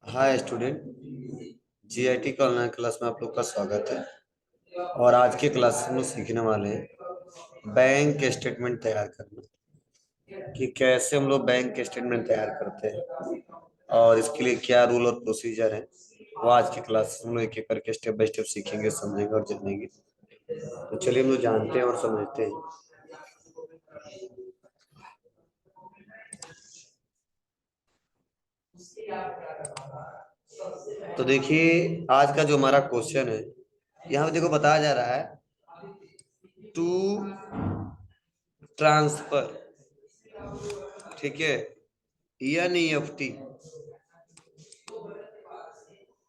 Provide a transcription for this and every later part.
Hi student. GIT का online class में आप लोग का स्वागत है। और आज के क्लास में हम लोग सीखने वाले हैं बैंक स्टेटमेंट तैयार करना, कि कैसे हम लोग बैंक स्टेटमेंट तैयार करते हैं और इसके लिए क्या रूल और प्रोसीजर है। वो आज की क्लास हम लोग एक एक करके स्टेप बाय स्टेप सीखेंगे, समझेंगे और जानेंगे। तो चलिए हम लोग जानते हैं और समझते हैं। तो देखिए, आज का जो हमारा क्वेश्चन है, यहाँ पे देखो बताया जा रहा है टू ट्रांसफर, ठीक है, एनईएफटी,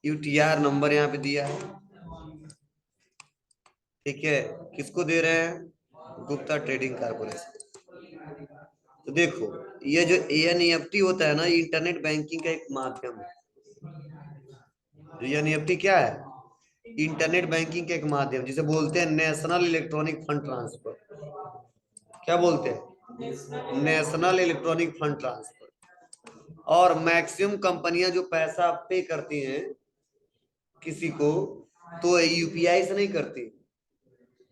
यूटीआर नंबर यहाँ पे दिया है, ठीक है। किसको दे रहे हैं? Gupta trading corporation. तो देखो, ये जो एनईएफटी होता है ना, ये इंटरनेट बैंकिंग का एक माध्यम है। जो एनईएफटी क्या है? इंटरनेट बैंकिंग का एक माध्यम, जिसे बोलते हैं नेशनल इलेक्ट्रॉनिक फंड ट्रांसफर। क्या बोलते हैं? National electronic fund transfer. और मैक्सिमम कंपनियां जो पैसा पे करती हैं किसी को, तो यूपीआई से नहीं करती,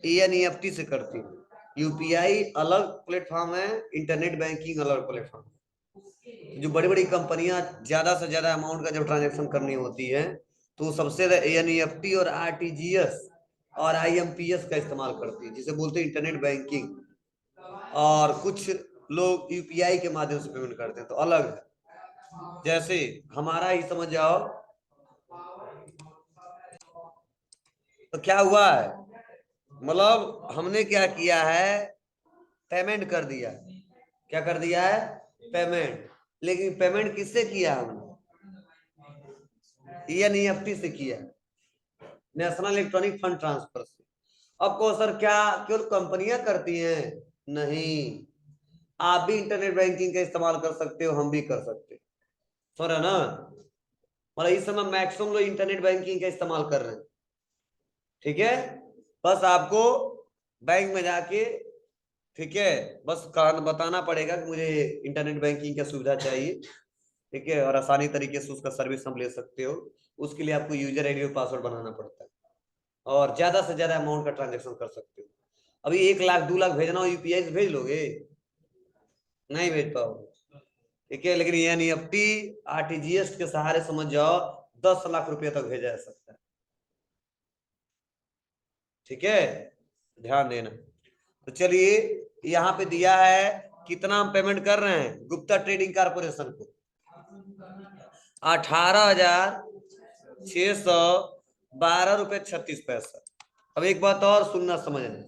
एनईएफटी से करती है। यूपीआई अलग प्लेटफॉर्म है, इंटरनेट बैंकिंग अलग प्लेटफॉर्म है। जो बड़ी बड़ी कंपनियां ज्यादा से ज्यादा अमाउंट का जब ट्रांजेक्शन करनी होती है, तो सबसे ज्यादा एनईएफटी और आरटीजीएस और आईएमपीएस का इस्तेमाल करती है, जिसे बोलते हैं इंटरनेट बैंकिंग। और कुछ लोग यूपीआई के माध्यम से पेमेंट करते हैं, तो अलग है। जैसे हमारा ही समझ जाओ, तो क्या हुआ है, मतलब हमने क्या किया है, पेमेंट कर दिया। क्या कर दिया है? पेमेंट। लेकिन पेमेंट किससे किया हमने? एनईएफटी से किया, नेशनल इलेक्ट्रॉनिक फंड ट्रांसफर से। अब को सर क्या केवल कंपनियां करती हैं? नहीं, आप भी इंटरनेट बैंकिंग का इस्तेमाल कर सकते हो, हम भी कर सकते हो। सर है ना, मतलब इस समय मैक्सिमम लोग इंटरनेट बैंकिंग का इस्तेमाल कर रहे हैं, ठीक है। बस आपको बैंक में जाके, ठीक है, बस बताना पड़ेगा कि मुझे इंटरनेट बैंकिंग की सुविधा चाहिए, ठीक है, और आसानी तरीके से उसका सर्विस हम ले सकते हो। उसके लिए आपको यूजर आईडी और पासवर्ड बनाना पड़ता है, और ज्यादा से ज्यादा अमाउंट का ट्रांजेक्शन कर सकते हो। अभी 1 लाख 2 लाख भेजना हो यूपीआई से भेज लोगे? नहीं भेज पाओगे, ठीक है। लेकिन एनईएफटी आरटीजीएस के सहारे समझ जाओ 10 लाख रुपए तक भेजा जा सकता है, ठीक है। ध्यान देना। तो चलिए, यहाँ पे दिया है कितना हम पेमेंट कर रहे हैं गुप्ता ट्रेडिंग कारपोरेशन को, 18,612 रुपये 36 पैसा। अब एक बात और सुनना समझना,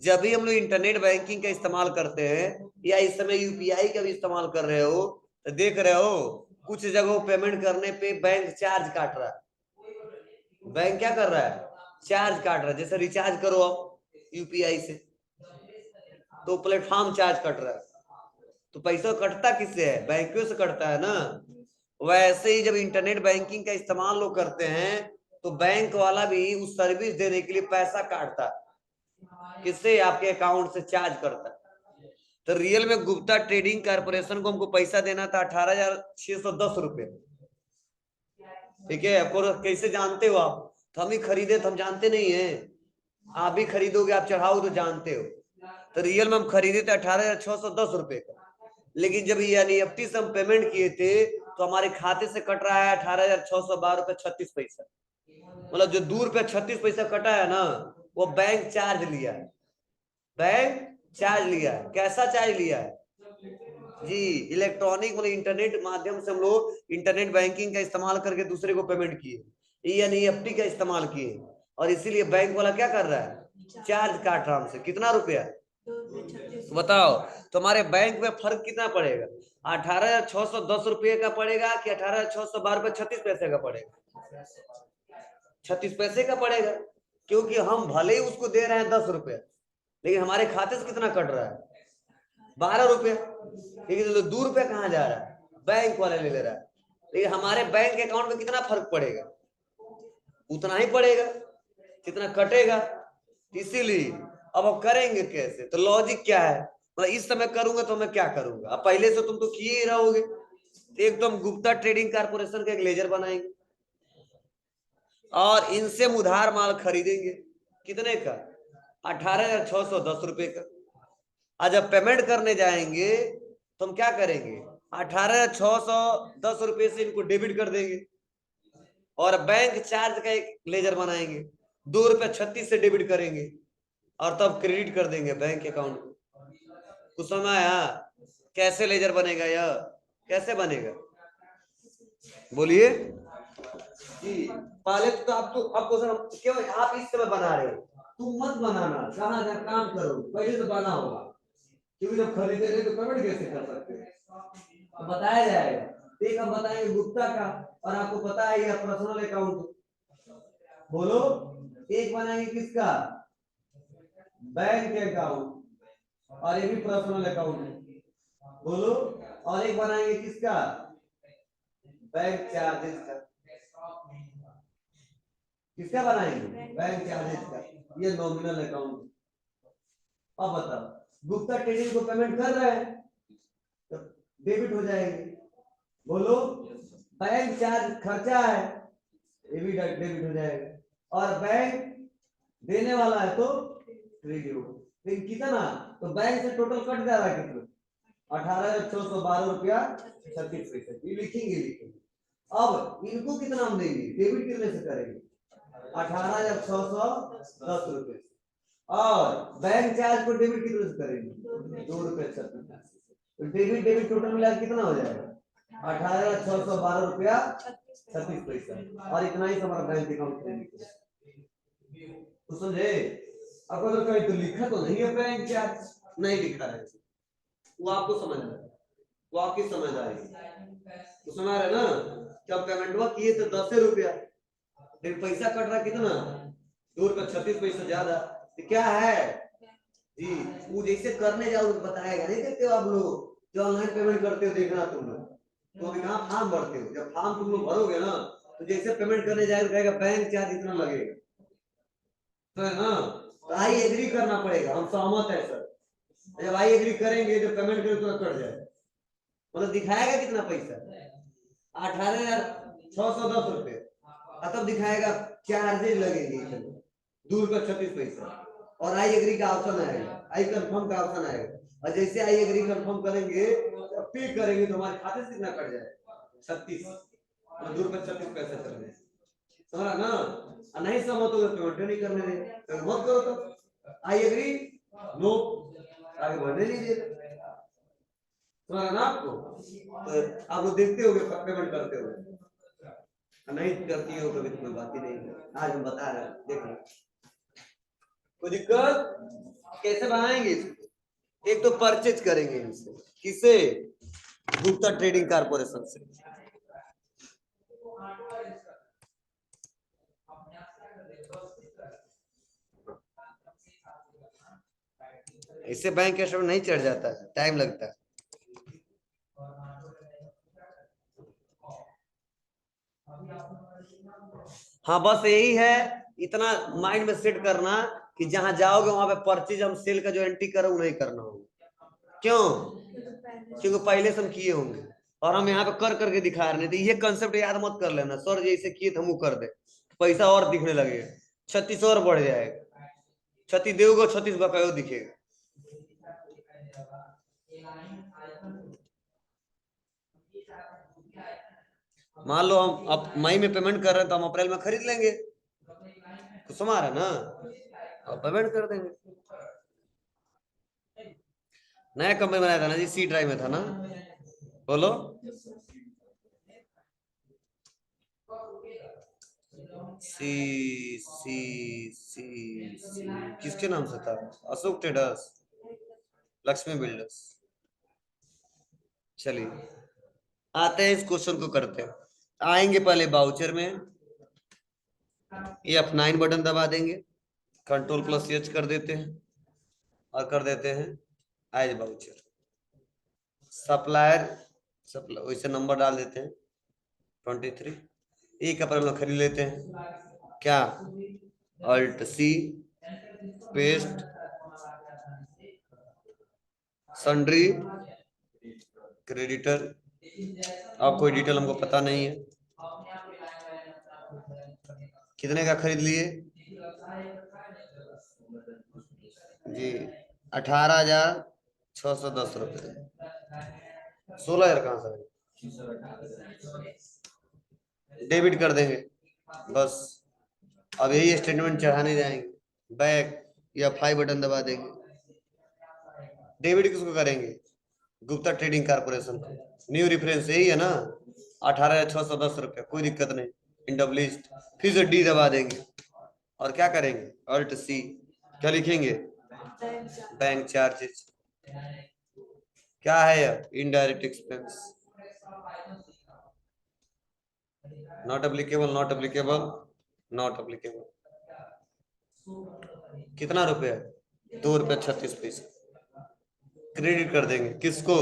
जब भी हम लोग इंटरनेट बैंकिंग का इस्तेमाल करते हैं या इस समय यूपीआई का भी इस्तेमाल कर रहे हो, तो देख रहे हो कुछ जगहों पेमेंट करने पे बैंक चार्ज काट रहा है। बैंक क्या कर रहा है? चार्ज काट रहा है। जैसे रिचार्ज करो आप यूपीआई से, तो प्लेटफॉर्म चार्ज कट रहा है। तो पैसा कटता किससे है? बैंकों से कटता है ना। वैसे ही जब इंटरनेट बैंकिंग का इस्तेमाल लोग करते हैं, तो बैंक वाला भी उस सर्विस देने के लिए पैसा काटता है। किससे? आपके अकाउंट से चार्ज करता है। तो रियल में गुप्ता ट्रेडिंग कारपोरेशन को हमको पैसा देना था 18,610 रुपये, ठीक है। आपको कैसे जानते हो आप? तो हम ही खरीदे तो हम जानते नहीं है, आप भी खरीदोगे, आप चढ़ाओ तो जानते हो। तो रियल में हम खरीदे थे 18,610 रुपये का, लेकिन जब एनईएफटी से हम पेमेंट किए थे, तो हमारे खाते से कट रहा है 18,612 रुपये 36 पैसा। मतलब जो ₹2.36 कटा है ना, वो बैंक चार्ज लिया है। बैंक चार्ज लिया है। कैसा चार्ज लिया है? जी, इलेक्ट्रॉनिक मतलब इंटरनेट माध्यम से हम लोग इंटरनेट बैंकिंग का इस्तेमाल करके दूसरे को पेमेंट किए, एनईएफटी का इस्तेमाल किए, और इसीलिए बैंक वाला क्या कर रहा है? चार्ज काट रहा हमसे। कितना रुपया? तो बताओ, तुम्हारे बैंक में फर्क कितना पड़ेगा? 18,610 रुपये का पड़ेगा कि 18,612 रुपये 36 पैसे का पड़ेगा? 36 पैसे का पड़ेगा, क्योंकि हम भले ही उसको दे रहे हैं 10 रुपया, लेकिन हमारे खाते से कितना कट रहा है? 12 रुपया। लेकिन तो 2 रुपया कहाँ जा रहा है? बैंक वाला ले रहा है। लेकिन हमारे बैंक अकाउंट में कितना फर्क पड़ेगा? उतना ही पड़ेगा कितना कटेगा। इसीलिए अब करेंगे कैसे? तो लॉजिक क्या है, मतलब इस समय करूंगा तो मैं क्या करूंगा, अब पहले से तुम तो किए ही रहोगे, एक तो हम गुप्ता ट्रेडिंग कारपोरेशन का एक लेजर बनाएंगे और इनसे हम उधार माल खरीदेंगे। कितने का? 18,610 रुपए का। आज जब पेमेंट करने जाएंगे तो हम क्या करेंगे? 18,610 रुपए से इनको डेबिट कर देंगे और बैंक चार्ज का एक लेजर बनाएंगे, 2 रुपये 36 से डेबिट करेंगे और तब क्रेडिट कर देंगे बैंक अकाउंट को। कुछ समझ आया कैसे लेजर बनेगा? यह कैसे बनेगा बोलिए जी। पहले तो आपको सर क्यों आप इस समय बना रहे हो? तुम मत बनाना, जहां जहां काम करो पहले तो बना होगा, क्योंकि जब खरीदेंगे तो पेमेंट कैसे कर सकते हैं? तो बताया जाएगा। एक हम बताएंगे गुप्ता का और आपको पता है यह पर्सनल अकाउंट। बोलो एक बनाएंगे किसका? बैंक अकाउंट और ये भी पर्सनल अकाउंट है। बोलो और एक बनाएंगे किसका? बैंक चार्जेस का। किसका बनाएंगे? बैंक चार्जेस का। ये नॉमिनल अकाउंट। अब बताओ गुप्ता ट्रेडिंग को पेमेंट कर रहे हैं तो डेबिट हो जाएंगे। बोलो बैंक चार्ज खर्चा है, ये भी डेबिट हो जाएगा और बैंक देने वाला है तो क्रेडिट होगा। लेकिन कितना? तो बैंक से टोटल कट जा रहा है कितना? 18,612 रुपया 36 पैसे। ये लिखेंगे। अब इनको कितना हम देंगे? डेबिट कितने से करेंगे? 18,610 रुपए और बैंक चार्ज को डेबिट कितने से करेंगे? 2 रुपये 36। तो डेबिट डेबिट टोटल मिला कितना हो जाएगा? 18,612 रुपया 36 पैसा। और इतना ही हमारा बैंक अकाउंट क्रेडिट। तो समझे? अब अगर कहीं तो लिखा तो नहीं है बैंक चार्ज, नहीं लिखा है, वो आपको समझ में, वो आपकी समझ आएगी। तो सुना रहे ना? जब पेमेंट हुआ किए तो 10 रुपया, लेकिन पैसा कट रहा कितना? 2 रुपये 36 पैसा ज्यादा। तो क्या है जी? वो जैसे करने जाओ तो बताएगा, नहीं देखते हो आप लोग जो ऑनलाइन पेमेंट करते हो, देखना तुम लोग तो अभी कहाँ फॉर्म भरते हो, जब फॉर्म तुम लोग भरोगे ना तो जैसे पेमेंट करने जाएगा कहेगा बैंक चार्ज इतना लगेगा, तो है ना? तो आई एग्री करना पड़ेगा, हम सहमत है सर। जब आई एग्री करेंगे तो पेमेंट करें तो कट जाए, मतलब दिखाएगा कितना पैसा? 18,610 रुपये। तब दिखाएगा चार्जेज लगेंगे 2 रुपये 36 पैसा और आई एग्री का ऑप्शन आएगा, आई कंफर्म का ऑप्शन आएगा। और जैसे आई एग्री कंफर्म करेंगे पे करेंगे तो हमारे खाते से कितना कट जाएगा? 36 और 2 रुपये 36 पैसा चल रहे समझा ना? नहीं सहमत हो तो पेमेंट नहीं करने दे, तो मत करो। तो आई एग्री नो, आगे बढ़ने नहीं देते समझा ना आपको? तो आप लोग देखते होगे पेमेंट करते हुए, नहीं करती हो कभी तो कोई बात ही नहीं। आज हम बता रहे हैं, देख लो कोई दिक्कत। कैसे बनाएंगे? एक तो परचेज करेंगे इनसे, किसे? गुप्ता ट्रेडिंग कारपोरेशन से। इससे बैंक कैश नहीं चढ़ जाता, टाइम लगता है। हाँ बस यही है, इतना माइंड में सेट करना कि जहां जाओगे वहां पे परचेज हम सेल का जो एंट्री करो नहीं करना होगा। क्यों? क्योंकि पहले से हम किए होंगे और हम यहाँ पे कर करके दिखा रहे थे। ये कंसेप्ट याद मत कर लेना, सर जैसे किए तो हम कर दे, पैसा और दिखने लगेगा, 36 और बढ़ जाएगा, 36 दोगे 36 बकाया दिखेगा। मान लो हम अब मई में पेमेंट कर रहे हैं तो हम अप्रैल में खरीद लेंगे, तो समझ रहे ना? अब पेमेंट कर देंगे। नया कंपनी बनाया था ना जी, सी ड्राइव में था ना? बोलो सी सी सी सी किसके नाम से था? Ashok traders, Lakshmi builders. चलिए आते हैं इस क्वेश्चन को करते हैं। आएंगे पहले बाउचर में, ये F9 बटन दबा देंगे, Ctrl+H कर देते हैं और कर देते हैं एज बाउचर सप्लायर। वैसे नंबर डाल देते हैं 23। एक अप्रैल में खरीद लेते हैं। क्या? Alt+C पेस्ट सन्ड्री क्रेडिटर अब कोई डिटेल हमको पता नहीं है। कितने का खरीद लिए जी? 18,610 रुपये। 16,000 कहाँ से? डेबिट कर देंगे बस। अब यही स्टेटमेंट चढ़ाने जाएंगे, बैक या 5 बटन दबा देंगे। डेबिट किसको करेंगे? गुप्ता ट्रेडिंग कारपोरेशन को। न्यू रेफरेंस यही है ना, 18,610 रुपये, कोई दिक्कत नहीं। इन डब लिस्ट फिर से डी दबा देंगे और क्या करेंगे? Alt C. क्या लिखेंगे? Bank charges. क्या है यह? Indirect expense. Not applicable, not applicable, not applicable. कितना रुपया? 2 रुपये 36 पैसे। क्रेडिट कर देंगे किसको?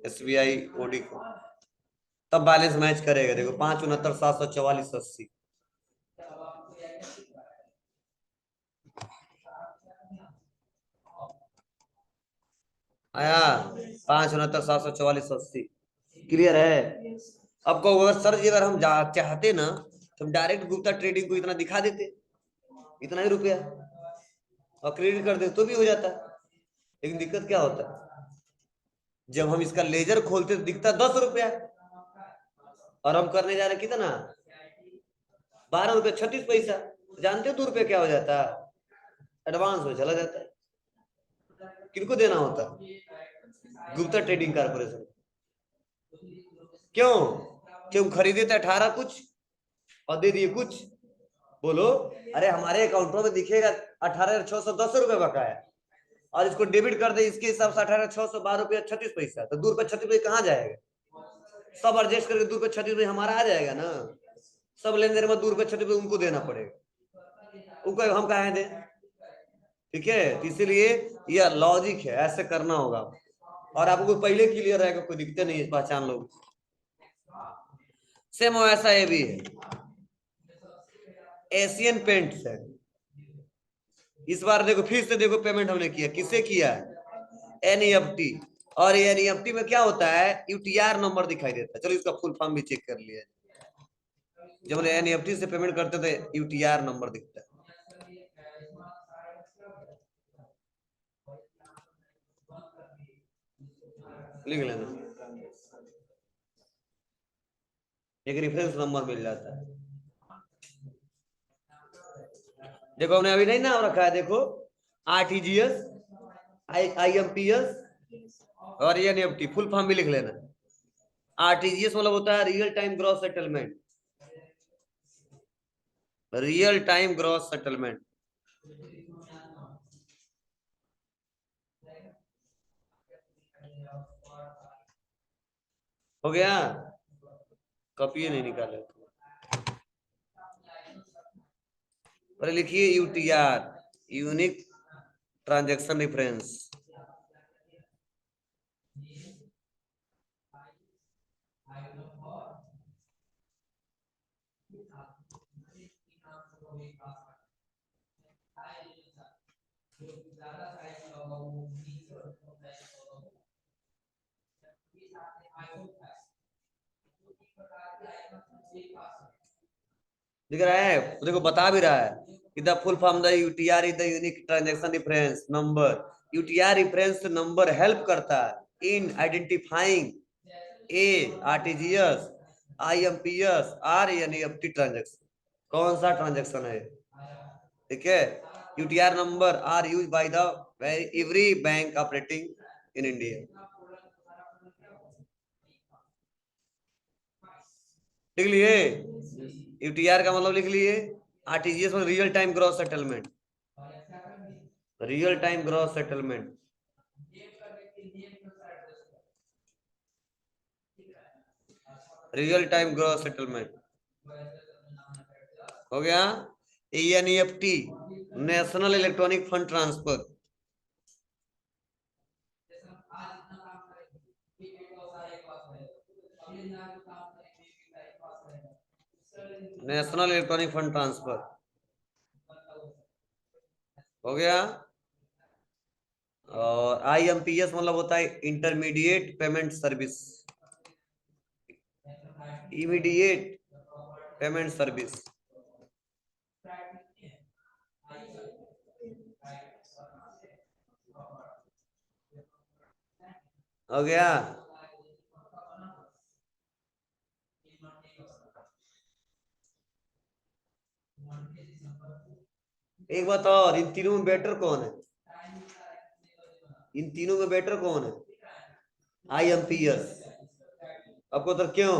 SBI ओडी को। तब बैलेंस मैच करेगा। देखो 5,69,744,80 आया। 5,69,744,80 क्लियर है? अब को अगर सर जी, अगर हम चाहते ना तो हम डायरेक्ट गुप्ता ट्रेडिंग को इतना दिखा देते, इतना ही रुपया, और क्रेडिट कर देते तो भी हो जाता। लेकिन दिक्कत क्या होता है, जब हम इसका लेजर खोलते तो दिखता 10 रुपया, और हम करने जा रहे कितना? 12 रुपये 36 पैसा। जानते हो 2 रुपये क्या हो जाता? एडवांस में चला जाता है। किनको देना होता? Gupta trading corporation. क्यों? क्यों खरीदे थे 18 कुछ और दे दिए कुछ? बोलो। अरे हमारे अकाउंटों में दिखेगा 18,610 रुपये बकाया, और इसको डेबिट कर दे इसके हिसाब से 18,612 रुपये 36 पैसा, तो 2 रुपये 36 पैसे कहाँ जाएगा? सब एडजस्ट करके 2 रुपये 36 पैसे हमारा आ जाएगा ना। सब लेन देन में 2 रुपये 36 पैसे उनको देना पड़ेगा, उनको हम कहाँ दे? ठीक है, तो इसीलिए यह लॉजिक है, ऐसे करना होगा। और आपको पहले क्लियर रहेगा, कोई दिक्कत नहीं है, पहचान लो। सेम वैसा ये भी है। एशियन पेंट्स है। इस बार देखो फिर से देखो, पेमेंट हमने किया, किससे किया है? NEFT। और NEFT में क्या होता है? UTR नंबर दिखाई देता है। चलो इसका फुल फॉर्म भी चेक कर लिया। जब हम NEFT से पेमेंट करते थे UTR नंबर दिखता है। लिख लेना, एक रेफरेंस नंबर मिल जाता है। देखो हमने अभी नहीं नाम रखा है, देखो RTGS, IMPS और NEFT फुल फॉर्म भी लिख लेना। RTGS मतलब होता है real time gross settlement, real time gross settlement. हो गया? कॉपी नहीं निकाले, पर लिखिए UTR, यूनिक ट्रांजैक्शन रेफरेंस। दिख रहा है? देखो बता भी रहा है कि the full form the UTR is the unique transaction reference number. UTR reference number help करता है in identifying a RTGS, IMPS और NEFT ट्रांजैक्शन। कौन सा ट्रांजैक्शन है? ठीक है, UTR number are use by the every bank operating in India. लिख लिए? UTR का मतलब लिख लिए। RTGS में real time gross settlement, real time gross settlement. Real time gross settlement हो गया। NEFT, national electronic fund transfer. National electronic fund transfer हो गया। और IMPS मतलब होता है intermediate payment service, immediate payment service. हो गया। एक बात और, इन तीनों में बेटर कौन है? इन तीनों में बेटर कौन है? IMPS। आपको तो क्यों?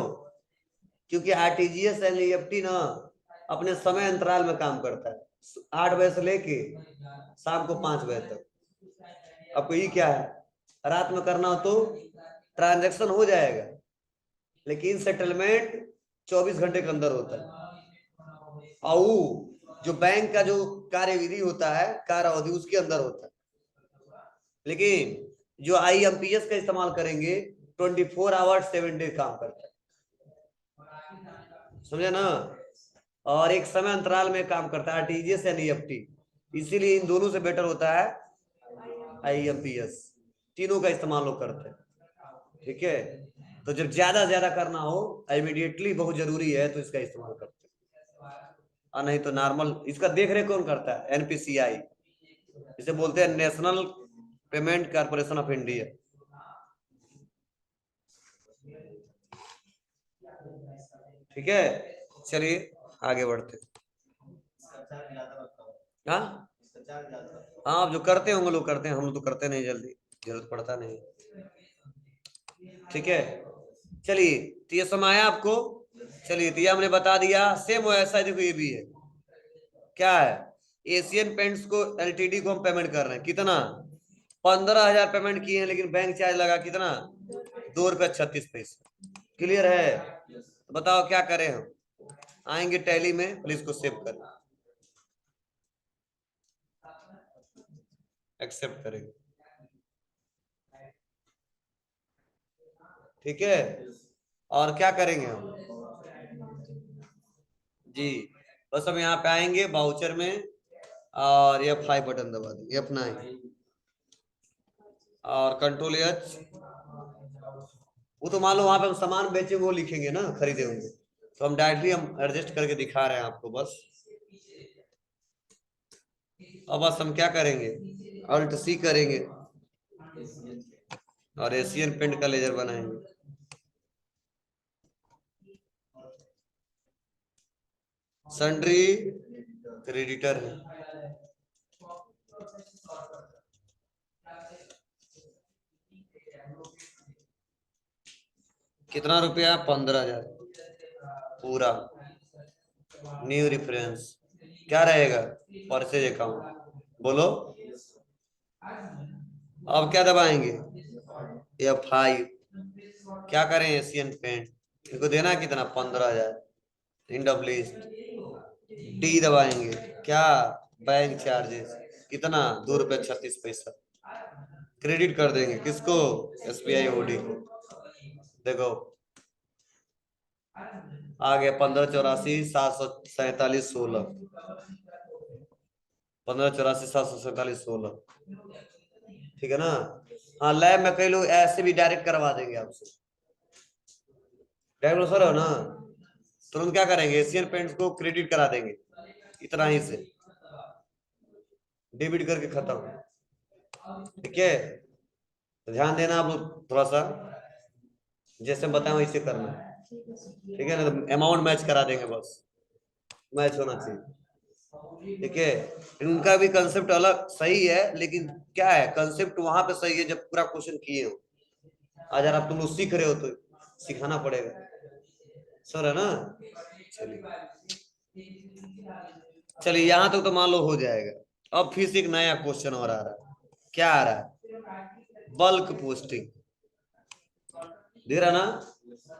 क्योंकि RTGS एंड EFT ना अपने समय अंतराल में काम करता है, 8 बजे से लेके शाम को 5 बजे तक। आपको ये क्या है, रात में करना हो तो ट्रांजैक्शन हो जाएगा, लेकिन सेटलमेंट 24 घंटे के अंदर होता है। और जो बैंक का जो कार्यविधि होता है, कार्य अवधि उसके अंदर होता है। लेकिन जो IMPS का इस्तेमाल करेंगे 24 आवर 7 डे काम करता है, समझे ना? और एक समय अंतराल में काम करता है RTGS या EFT, इसीलिए इन दोनों से बेटर होता है IMPS। तीनों का इस्तेमाल लोग करते हैं, ठीक है? तो जब ज्यादा ज्यादा करना हो, इमीडिएटली बहुत जरूरी है, तो इसका इस्तेमाल करते हैं। और नहीं तो नॉर्मल इसका देख रेख कौन करता है? NPCI, इसे बोलते हैं national payment corporation of India. ठीक है, चलिए आगे बढ़ते। हाँ हाँ, आप जो करते होंगे लोग करते हैं, हम लोग तो करते नहीं, जल्दी जरूरत पड़ता नहीं। ठीक है, चलिए, तो ये समय आया आपको। चलिए, तो ये हमने बता दिया। सेम वैसा देखो, ये भी है, क्या है? एशियन पेंट्स को, LTD को हम पेमेंट कर रहे हैं, कितना? 15,000 पेमेंट किए हैं, लेकिन बैंक चार्ज लगा कितना? ₹2.36। क्लियर है? तो बताओ क्या करें हम? आएंगे टैली में, प्लीज को सेव कर, एक्सेप्ट करेंगे। ठीक है, और क्या करेंगे हम जी? बस हम यहाँ पे आएंगे बाउचर में, और F5 बटन दबा देंगे, F9 और Ctrl+H। वो तो मान लो वहां पे हम सामान बेचेंगे, वो लिखेंगे ना, खरीदे होंगे, तो हम डायरेक्टली हम एडजस्ट करके दिखा रहे हैं आपको बस। अब बस हम क्या करेंगे, Alt+C करेंगे और एशियन पेंट का लेजर बनाएंगे। सन्ड्री क्रेडिटर है, कितना रुपया? 15,000 पूरा। न्यू रेफरेंस क्या रहेगा? Purchase account. बोलो, अब क्या दबाएंगे? F5। क्या करें? एशियन पेंट इनको देना कितना? 15,000। इंड ऑफ लिस्ट, डी दबाएंगे। क्या? बैंक चार्जेस कितना? ₹2.36। क्रेडिट कर देंगे किसको? SBI OD को। देखो आ गया 1584 747 16, 1584 747 16। ठीक है ना? हाँ, लैब में कई लोग ऐसे भी डायरेक्ट करवा देंगे आपसे। डायरेक्ट सर हो ना, तुरंत क्या करेंगे? एशियन पेंट्स को क्रेडिट करा देंगे, इतना ही से डेबिट करके खत्म। ठीक है, तो ध्यान देना आप लोग थोड़ा सा, जैसे बताएं वैसे करना। ठीक है ना? तो अमाउंट मैच करा देंगे, बस मैच होना चाहिए। ठीक है, उनका भी कंसेप्ट अलग सही है, लेकिन क्या है, कंसेप्ट वहां पे सही है जब पूरा क्वेश्चन किए हो। आज आप तुम लोग सीख रहे हो तो सिखाना पड़ेगा, सर है ना? चलिए चलिए, यहां तक तो मान लो हो जाएगा। अब फिर से एक नया क्वेश्चन और आ रहा है। क्या आ रहा है? Bulk posting. दे रहा ना?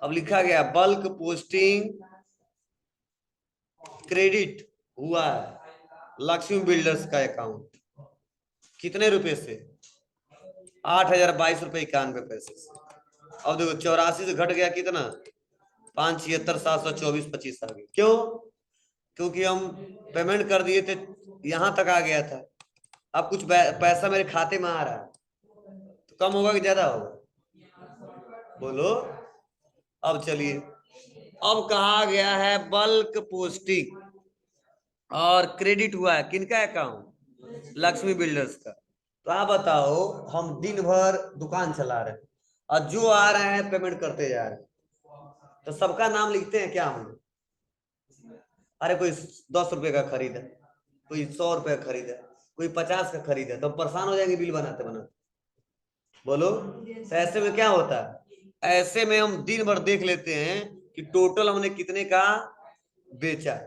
अब लिखा गया बल्क पोस्टिंग क्रेडिट हुआ है लक्ष्मी बिल्डर्स का अकाउंट, कितने रुपए से? 8,022.91 से। अब देखो 84 से घट गया कितना? 576 724 25 आ गया। क्यों? क्योंकि हम पेमेंट कर दिए थे, यहां तक आ गया था। अब कुछ पैसा मेरे खाते में आ रहा है, कम होगा कि ज्यादा होगा? बोलो। अब चलिए, अब कहा गया है बल्क पोस्टिंग और क्रेडिट हुआ है किनका अकाउंट? लक्ष्मी बिल्डर्स का। तो आप बताओ, हम दिन भर दुकान चला रहे हैं और जो आ रहे हैं पेमेंट करते जा रहे हैं, तो सबका नाम लिखते हैं क्या हम? अरे कोई 10 रुपए का खरीदा, कोई 100 रुपए का खरीदा, कोई 50 का खरीदा, तो परेशान हो जाएंगे बिल बनाते बनाते। बोलो। तो ऐसे में क्या होता है, ऐसे में हम दिन भर देख लेते हैं कि टोटल हमने कितने का बेचा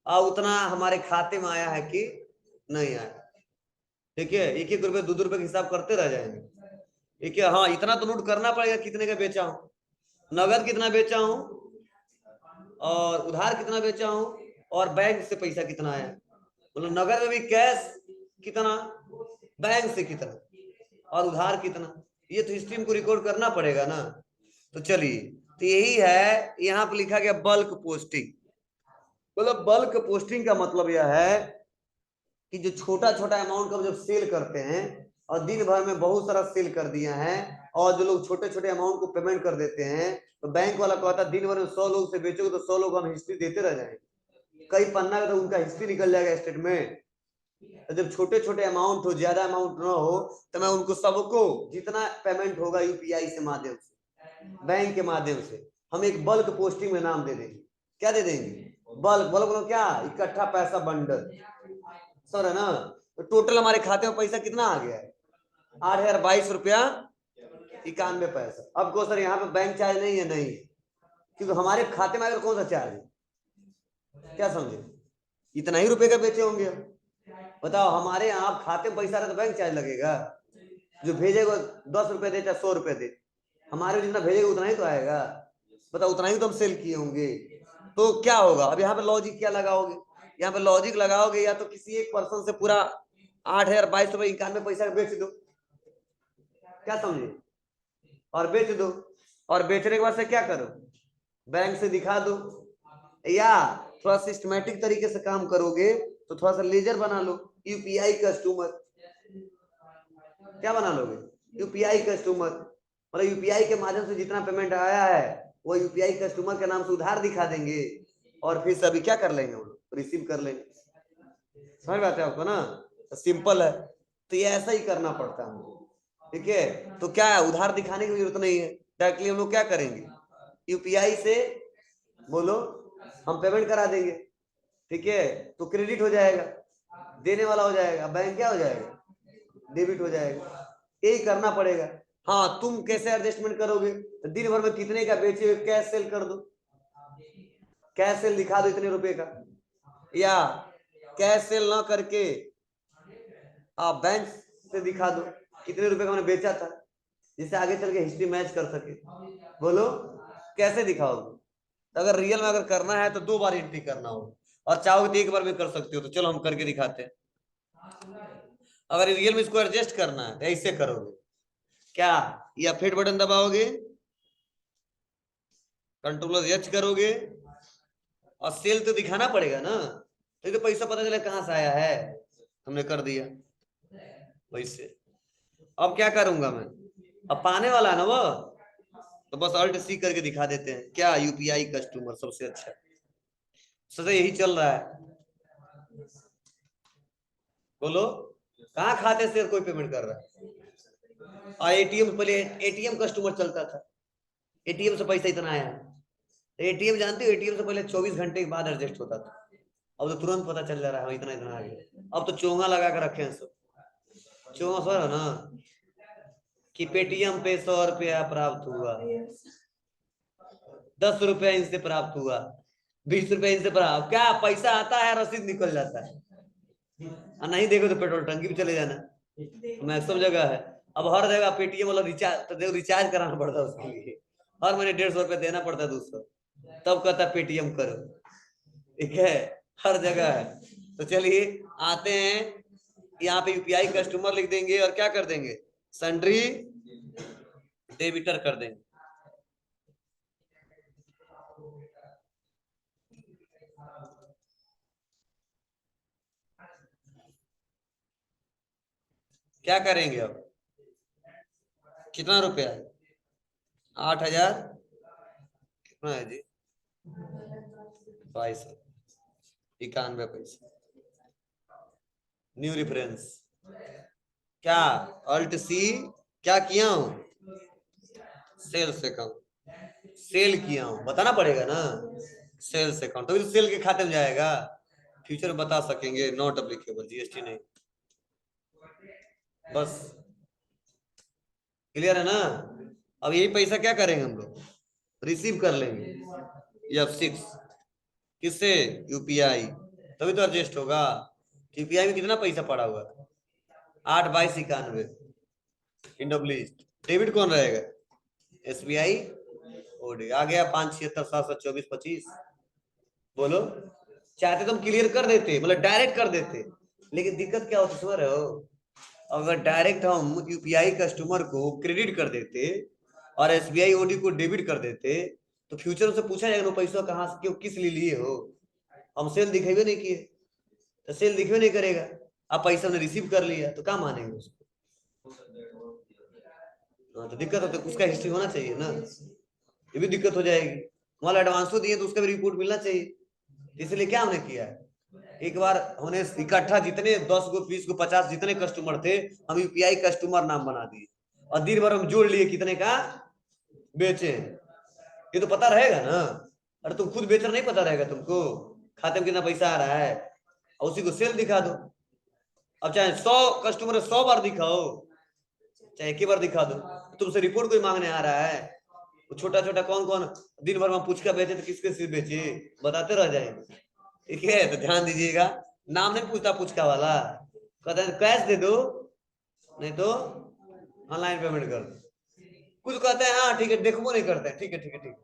और उतना हमारे खाते में आया है कि नहीं आया। ठीक है, एक एक रुपए 2-2 रुपए का हिसाब करते रह जाएंगे। ठीक है, हाँ इतना तो नोट करना पड़ेगा कितने का बेचा हूं, नगद कितना बेचा हूं, और उधार कितना बेचा हूं, और बैंक से पैसा कितना आया। मतलब नगद में भी कैश कितना, बैंक से कितना, और उधार कितना, ये तो हिस्ट्री में को रिकॉर्ड करना पड़ेगा ना। तो चलिए, तो यही है यहाँ पे लिखा गया बल्क पोस्टिंग। मतलब बल्क पोस्टिंग का मतलब यह है कि जो छोटा छोटा अमाउंट का जब सेल करते हैं और दिन भर में बहुत सारा सेल कर दिया है, और जो लोग छोटे छोटे अमाउंट को पेमेंट कर देते हैं, तो बैंक वाला कहता है दिन भर में 100 लोग से बेचोगे तो 100 लोग हम हिस्ट्री देते रह जाएंगे, कई पन्ना का तो उनका हिस्ट्री निकल जाएगा स्टेटमेंट। तो जब छोटे छोटे अमाउंट हो, ज्यादा अमाउंट ना हो, तो मैं उनको सबको जितना पेमेंट होगा यूपीआई से माध्यम से, बैंक के माध्यम से, हम एक बल्क पोस्टिंग में नाम दे देंगे। क्या दे देंगे? बल्क। बल्क मतलब क्या? इकट्ठा पैसा, बंडल। सर है ना? तो टोटल हमारे खाते में पैसा कितना आ गया है? 8,022 रुपया 91 पैसा। अब को सर यहाँ पे बैंक चार्ज नहीं है? नहीं, क्योंकि हमारे खाते में अगर कौन सा चार्ज है, क्या समझे? इतना ही रुपए का बेचे होंगे। बताओ, हमारे यहाँ आप खाते में पैसा रहे तो बैंक चार्ज लगेगा? जो भेजेगा 10 रुपए दे चाहे 100 रुपए दे, हमारे जितना भेजेगा उतना ही तो आएगा। बताओ, उतना ही तो हम सेल किए होंगे। तो क्या होगा? अब यहाँ पे लॉजिक क्या लगाओगे? यहाँ पे लॉजिक लगाओगे या तो किसी एक पर्सन से पूरा 8,022 रुपए 91 पैसा बेच दो, क्या समझे, और बेच दो, और बेचने के बाद से क्या करो, बैंक से दिखा दो, या थोड़ा सिस्टमेटिक तरीके से काम करोगे तो थोड़ा सा लेजर बना लो, यूपीआई कस्टमर। क्या बना लोगे? UPI customer. मतलब यूपीआई के माध्यम से जितना पेमेंट आया है वो यूपीआई कस्टमर के नाम से उधार दिखा देंगे, और फिर सभी क्या कर लेंगे, वो लोग रिसीव कर लेंगे। समझ में आता है आपको ना? तो सिंपल है। तो ये ऐसा ही करना पड़ता है। ठीक है, तो क्या है, उधार दिखाने की जरूरत नहीं है, डायरेक्टली हम लोग क्या करेंगे, यूपीआई से, बोलो, हम पेमेंट करा देंगे। ठीक है, तो क्रेडिट हो जाएगा, देने वाला हो जाएगा, बैंक क्या हो जाएगा, डेबिट हो जाएगा। यही करना पड़ेगा। हाँ, तुम कैसे एडजस्टमेंट करोगे, तो दिन भर में कितने का बेचे हुए कैश सेल कर दो, कैश सेल दिखा दो इतने रुपए का, या कैश सेल ना करके आप बैंक से दिखा दो कितने रुपए का मैंने बेचा था, जिससे आगे चल के हिस्ट्री मैच कर सके। बोलो, कैसे दिखाओगे? तो अगर रियल में अगर करना है तो 2 बार एंट्री करना हो, और चाहोगे तो एक बार में कर सकते हो। तो चलो हम करके दिखाते हैं। अगर रियल में इसको एडजस्ट करना है तो ऐसे करोगे क्या, या फिट बटन दबाओगे, कंट्रोल एच करोगे, और सेल तो दिखाना पड़ेगा ना, तो ये तो पैसा पता चले कहां से आया है, हमने कर दिया वैसे। अब क्या करूंगा मैं, अब पाने वाला है ना वो, तो बस अल्ट सी करके दिखा देते हैं क्या, यूपीआई कस्टमर सबसे अच्छा। सच यही चल रहा है। बोलो, कहाँ खाते से कोई पेमेंट कर रहा है, और एटीएम, पहले एटीएम कस्टमर चलता था, एटीएम से पैसा इतना आया। एटीएम जानते हो, एटीएम से पहले 24 घंटे के बाद एडजस्ट होता था, अब तो तुरंत पता चल जा रहा है इतना इतना आ गया। अब तो चोंगा लगा कर रखे हैं सब, चोंगा सर है ना, कि पेटीएम पे 100 रुपया प्राप्त हुआ, 10 रुपया इनसे प्राप्त हुआ, 20 रुपया इनसे प्राप्त, क्या पैसा आता है, रसीद निकल जाता है। और नहीं देखो तो पेट्रोल टंकी भी चले जाना, मैक्सिमम जगह है। अब हर जगह पेटीएम वाला रिचार्ज, तो देखो रिचार्ज कराना पड़ता है उसके लिए, हर महीने 150 रुपया देना पड़ता है, 200, तब कहता है पेटीएम करो। ठीक है, हर जगह है। तो चलिए आते हैं, यहाँ पे यूपीआई कस्टमर लिख देंगे और क्या कर देंगे, सन्ड्री डेबिटर कर देंगे। क्या करेंगे अब, कितना रुपया? 8,091 है जी, 2291 पैसे। न्यू रेफरेंस क्या? अल्ट सी क्या किया हूं? सेल से अकाउंट सेल किया हूं, बताना पड़ेगा ना। सेल से अकाउंट तो सेल के खाते में जाएगा। फ्यूचर में बता सकेंगे, नॉट अप्लीकेबल, जीएसटी नहीं। बस क्लियर है ना। अब यही पैसा क्या करेंगे हम लोग? रिसीव कर लेंगे F6 किससे? यूपीआई, तभी तो एडजस्ट होगा। यूपीआई में कितना पैसा पड़ा हुआ है? 8/22/91 इंडो लिस्ट। डेबिट कौन रहेगा? एसबीआई ओडी आ गया 576772425। बोलो, चाहते तो हम क्लियर कर देते, मतलब डायरेक्ट कर देते, लेकिन दिक्कत क्या होती समझ रहे हो? अगर डायरेक्ट हम यूपीआई कस्टमर को क्रेडिट कर देते और एसबीआई ओडी को डेबिट कर देते, तो फ्यूचर से पूछा जाएगा पैसा कहाँ से, क्यों, किस लिए लिए हो। हम सेल दिखेबे नहीं किए तो सेल दिखबे नहीं करेगा। आप पैसा ने रिसीव कर लिया तो क्या मानेंगे उसको? हाँ, तो दिक्कत हो तो उसका हिस्ट्री होना चाहिए ना, ये भी दिक्कत हो जाएगी। मान एडवांस तो दिए तो उसका भी रिपोर्ट मिलना चाहिए। इसलिए क्या हमने किया है, एक बार हमने इकट्ठा जितने 10 गो 20 गो 50 जितने कस्टमर थे, हम यूपीआई कस्टमर नाम बना दिए और दिन भर हम जोड़ लिए कितने का बेचे। ये तो पता रहेगा ना। अरे तुम खुद बेच रहे, नहीं पता रहेगा तुमको खाते में कितना पैसा आ रहा है, और उसी को सेल दिखा दो। अब चाहे 100 कस्टमर 100 बार दिखाओ, चाहे एक ही बार दिखा दो, तुमसे रिपोर्ट कोई मांगने आ रहा है? वो छोटा छोटा कौन कौन दिन भर में पुचका बेचे तो किसके सिर बेचे, बताते रह जाएंगे। ठीक है, तो ध्यान दीजिएगा। नाम नहीं पूछता पुचका वाला, कहते हैं कैश दे दो, नहीं तो ऑनलाइन पेमेंट कर दो। कुछ कहते हैं हाँ ठीक है, देखो नहीं करते हैं, ठीक है ठीक है ठीक है।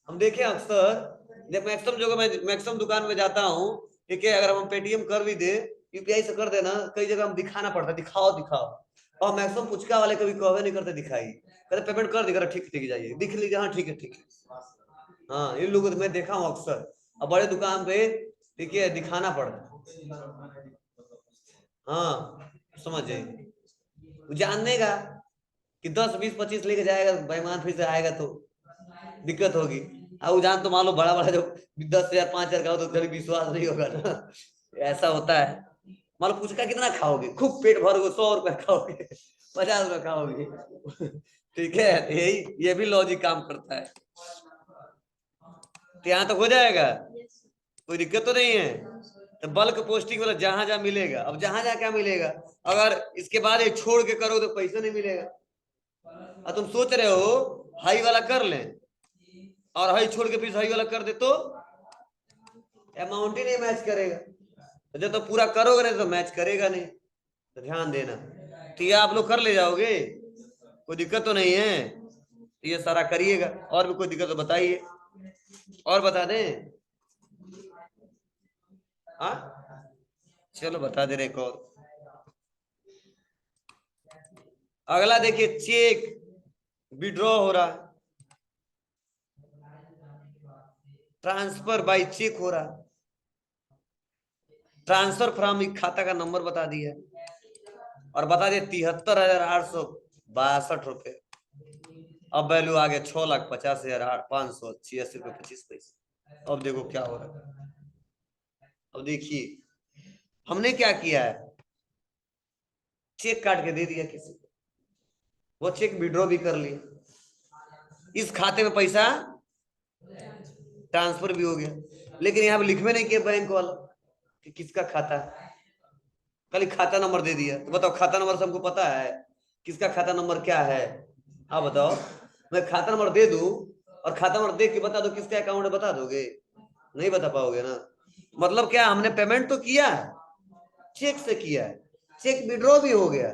हम देखे अक्सर, जब मैक्सिमम जगह मैं मैक्सिमम दुकान में जाता हूँ, ठीक है, अगर हम पेटीएम कर भी दे, यूपीआई से कर देना, कई जगह हम दिखाना पड़ता है, दिखाओ दिखाओ, और मैक्सिमम पुचका वाले कभी कहवे नहीं करते दिखाई, कहते पेमेंट कर देगा, ठीक ठीक जाइए, दिख लीजिए, हाँ ठीक है ठीक है। हाँ, इन लोगों को मैं देखा हूँ अक्सर। अब बड़े दुकान पे ठीक है दिखाना पड़ता है। हाँ, समझ जाइए, जानने का कि 10 20 25 लेके जाएगा, बेईमान फिर से आएगा तो दिक्कत होगी। अब जान तो मान लो बड़ा बड़ा जो 10,000 5,000 का हो तो कभी विश्वास नहीं होगा ना। ऐसा होता है। मान लो पुचका कितना खाओगे, खूब पेट भर 100 रुपया खाओगे, 50 रुपया खाओगे। ठीक है, यही ये भी लॉजिक काम करता है। तो यहाँ तक हो जाएगा, कोई दिक्कत तो नहीं है। तो बल्क पोस्टिंग वाला जहां जहां मिलेगा, अब जहां जहां क्या मिलेगा, अगर इसके बाद ये छोड़ के करो तो पैसा नहीं मिलेगा। और तुम सोच रहे हो हाई वाला कर लें और हाई छोड़ के फिर हाई वाला कर दे तो अमाउंट ही नहीं मैच करेगा। तो जब तो पूरा करोगे नहीं तो मैच करेगा नहीं, तो ध्यान देना। तो ये आप लोग कर ले जाओगे, कोई दिक्कत तो नहीं है। तो ये सारा करिएगा, और भी कोई दिक्कत तो बताइए, और बता दें। हाँ चलो बता दे रहे एक और। अगला देखिए, चेक विड्रॉ हो रहा है, ट्रांसफर बाय चेक हो रहा, ट्रांसफर फ्रॉम खाता का नंबर बता दिया और बता दिया 73,862 रुपए। अब वैल्यू आ गया 6,50,586 रुपए 25 पैसे। अब देखो क्या हो रहा है। अब देखिए हमने क्या किया है, चेक काट के दे दिया किसी को, वो चेक विड्रॉ भी कर लिया, इस खाते में पैसा ट्रांसफर भी हो गया, लेकिन यहाँ पे लिखवे नहीं किया बैंक वाला कि किसका खाता है, खाली खाता नंबर दे दिया। तो बताओ खाता नंबर सबको पता है किसका खाता नंबर क्या है? हाँ बताओ, मैं खाता नंबर दे दूं और खाता नंबर देख के बता दो किसका अकाउंट है, बता दोगे? नहीं बता पाओगे ना। मतलब क्या, हमने पेमेंट तो किया है, चेक से किया है, चेक विड्रॉ भी हो गया,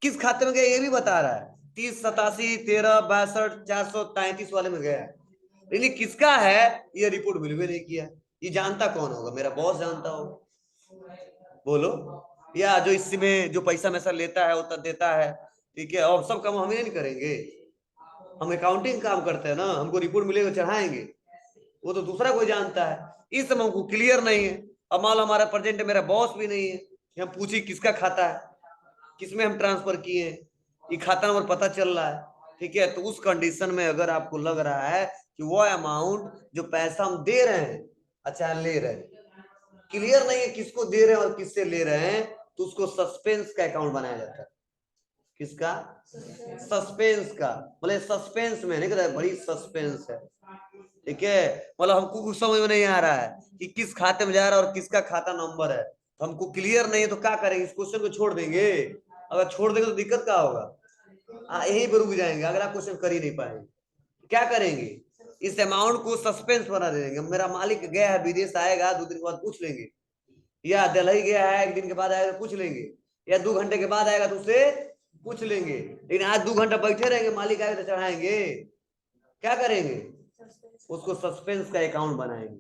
किस खाते में गया ये भी बता रहा है, 30 87 13 62 433 वाले में गया है, लेकिन किसका है ये रिपोर्ट बिल्कुल नहीं किया। ये जानता कौन होगा? मेरा बॉस जानता होगा, बोलो, या जो इसमें जो पैसा में लेता है उतना देता है। ठीक है, और सब काम हम ही नहीं करेंगे, हम अकाउंटिंग काम करते हैं ना, हमको रिपोर्ट मिलेगा चढ़ाएंगे, वो तो दूसरा कोई जानता है। इस समय हमको क्लियर नहीं है। अब मान लो हमारा प्रेजेंट मेरा बॉस भी नहीं है कि हम पूछे किसका खाता है, किसमें हम ट्रांसफर किए, ये खाता नंबर पता चल रहा है, ठीक है। तो उस कंडीशन में अगर आपको लग रहा है कि वो अमाउंट जो पैसा हम दे रहे हैं, अच्छा ले रहे हैं, क्लियर नहीं है किसको दे रहे हैं और किससे ले रहे हैं, तो उसको सस्पेंस का अकाउंट बनाया जाता है। किसका? सस्पेंस का। बोले सस्पेंस में नहीं कहता, बड़ी सस्पेंस है, ठीक है। मतलब हमको कुछ समझ में नहीं आ रहा है कि किस खाते में जा रहा है और किसका खाता नंबर है, तो हमको क्लियर नहीं है, तो क्या करेंगे? इस क्वेश्चन को छोड़ देंगे? अगर छोड़ देंगे तो दिक्कत क्या होगा? यहीं पे रुक जाएंगे, अगला क्वेश्चन कर ही नहीं पाएंगे। क्या करेंगे? इस अमाउंट को सस्पेंस बना देंगे। मेरा मालिक गया है विदेश, आएगा 2 दिन के बाद पूछ लेंगे, या दिल्ली गया है 1 दिन के बाद आएगा तो पूछ लेंगे, या 2 घंटे के बाद आएगा तो उससे पूछ लेंगे। लेकिन आज 2 घंटा बैठे रहेंगे, मालिक आएगा तो चढ़ाएंगे? क्या करेंगे? उसको सस्पेंस का अकाउंट बनाएंगे,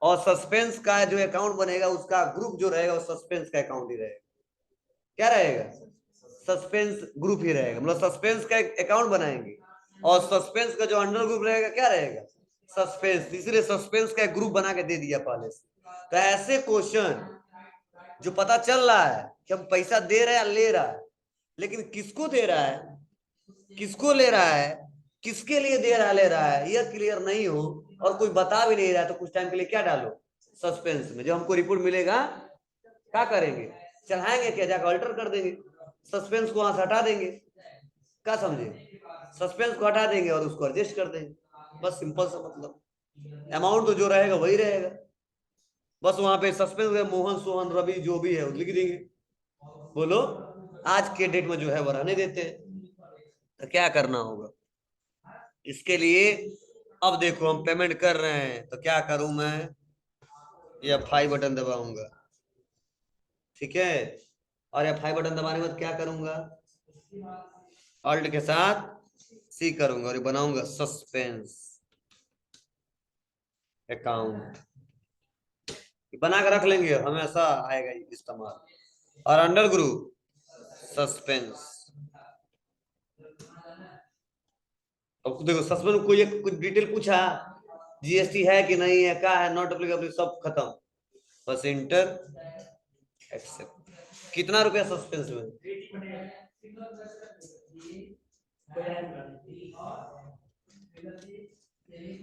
और सस्पेंस का जो अकाउंट बनेगा उसका ग्रुप जो रहेगा वो सस्पेंस का अकाउंट ही रहेगा। क्या रहेगा? सस्पेंस ग्रुप ही रहेगा। मतलब सस्पेंस का एक अकाउंट बनाएंगे, और सस्पेंस का जो अंडर ग्रुप रहेगा क्या रहेगा? सस्पेंस। इसलिए सस्पेंस का एक ग्रुप बना के दे दिया पहले से। तो ऐसे क्वेश्चन जो पता चल रहा है कि हम पैसा दे रहे हैं या ले रहा है, लेकिन किसको दे रहा है, किसको ले रहा है, किसके लिए दे रहा ले रहा है, यह क्लियर नहीं हो, और कोई बता भी नहीं रहा है, तो कुछ टाइम के लिए क्या डालो? सस्पेंस में। जब हमको रिपोर्ट मिलेगा क्या करेंगे? चढ़ाएंगे क्या? जाकर अल्टर कर देंगे, सस्पेंस को वहां से हटा देंगे। क्या समझे? सस्पेंस को हटा देंगे और उसको एडजस्ट कर देंगे, बस सिंपल सा मतलब। अमाउंट तो जो रहेगा वही रहेगा, बस वहां पे सस्पेंस में मोहन सोहन रवि जो भी है वो लिख देंगे। बोलो, आज के डेट में जो है वो रहने देते हैं। तो क्या करना होगा इसके लिए? अब देखो हम पेमेंट कर रहे हैं, तो क्या करूं मैं? ये F5 बटन दबाऊंगा, ठीक है। और F5 बटन दबाने के बाद क्या करूंगा? अल्ट के साथ सी करूंगा और ये बनाऊंगा सस्पेंस अकाउंट। बना के रख लेंगे, हमेशा आएगा इस्तेमाल। और अंडर ग्रुप सस्पेंस। अब देखो सस्पेंस कोई कुछ डिटेल पूछा, जीएसटी है कि नहीं है, क्या है, नॉट एप्लीकेबल, सब खत्म, बस इंटर एक्सेप्ट। कितना रुपया सस्पेंस में?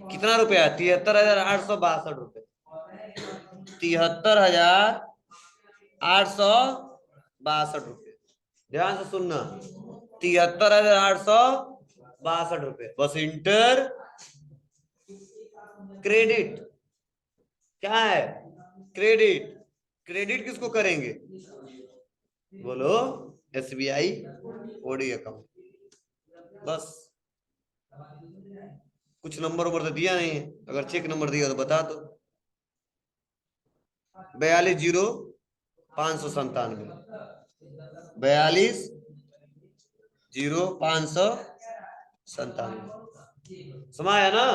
कितना रुपया? 73,862 रुपये। 73,862 रुपये। ध्यान से सुनना, 73,862 रुपये, बस इंटर क्रेडिट। क्या है? क्रेडिट। क्रेडिट किसको करेंगे? बोलो, SBI ओडी अकाउंट। बस, कुछ नंबर ऊपर तो दिया नहीं है, अगर चेक नंबर दिया तो बता दो। 42,0597, 42,0597। समाया ना?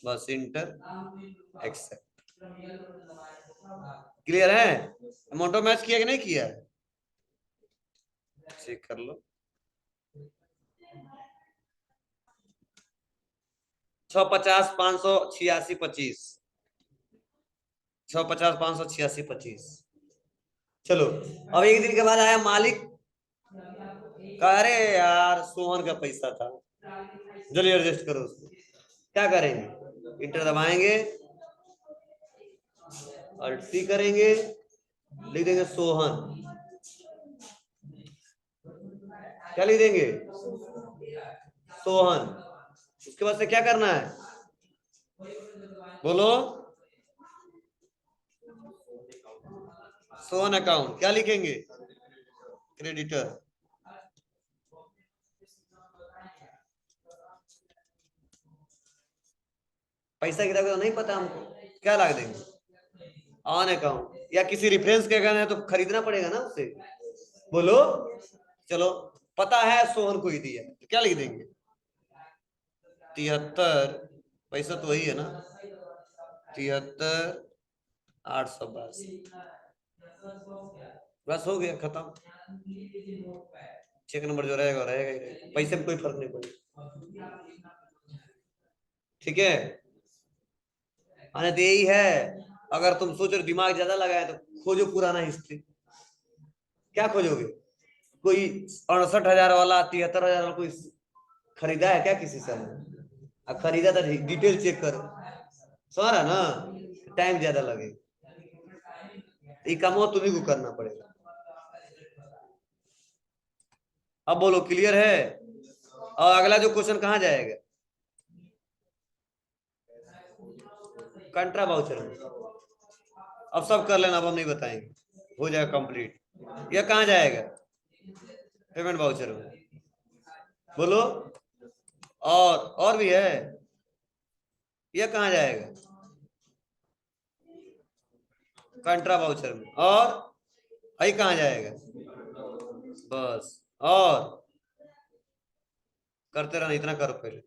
बस इंटर एक्सेप्ट। क्लियर है? अमाउंट मैच किया कि नहीं किया? चेक कर लो। 650,586,25, 650,586,25। चलो, अब 1 दिन के बाद आया मालिक, कह अरे यार सोहन का पैसा था, जल्दी एडजस्ट करो उसको। क्या करेंगे? इंटर दबाएंगे, अल्ट सी करेंगे, लिख देंगे सोहन। क्या लिख देंगे? सोहन। उसके बाद से क्या करना है? बोलो, सोहन अकाउंट। क्या लिखेंगे? क्रेडिटर। पैसा गिरा तो नहीं पता हमको, क्या लगा देंगे? ऑन अकाउंट, या किसी रेफरेंस के अगर है तो खरीदना पड़ेगा ना उससे। बोलो, चलो पता है सोहन को ही दिया, तो क्या लिख देंगे? 73, पैसा तो वही है ना, 73,882। बस हो गया, खत्म। चेक नंबर जो रहेगा रहेगा ही रहेगा, पैसे में कोई फर्क नहीं पड़ेगा, ठीक है। तो यही है, अगर तुम सोच रहे दिमाग ज्यादा लगाए तो खोजो पुराना हिस्ट्री। क्या खोजोगे? कोई 68,000 वाला 73,000 वाला कोई खरीदा है क्या किसी से? अब खरीदा तो डिटेल चेक करो, समझ रहा ना, टाइम ज्यादा लगेगा, ये काम वो तुम्ही को करना पड़ेगा। अब बोलो क्लियर है? और अगला जो क्वेश्चन कहाँ जाएगा? कंट्रा वाउचर में। अब सब कर लेना, अब हम नहीं बताएंगे, हो जाएगा कंप्लीट। यह कहाँ जाएगा? पेमेंट वाउचर में। बोलो। और भी है, यह कहाँ जाएगा? कंट्रा वाउचर में। और आई कहाँ जाएगा? बस, और करते रहना, इतना करो पहले।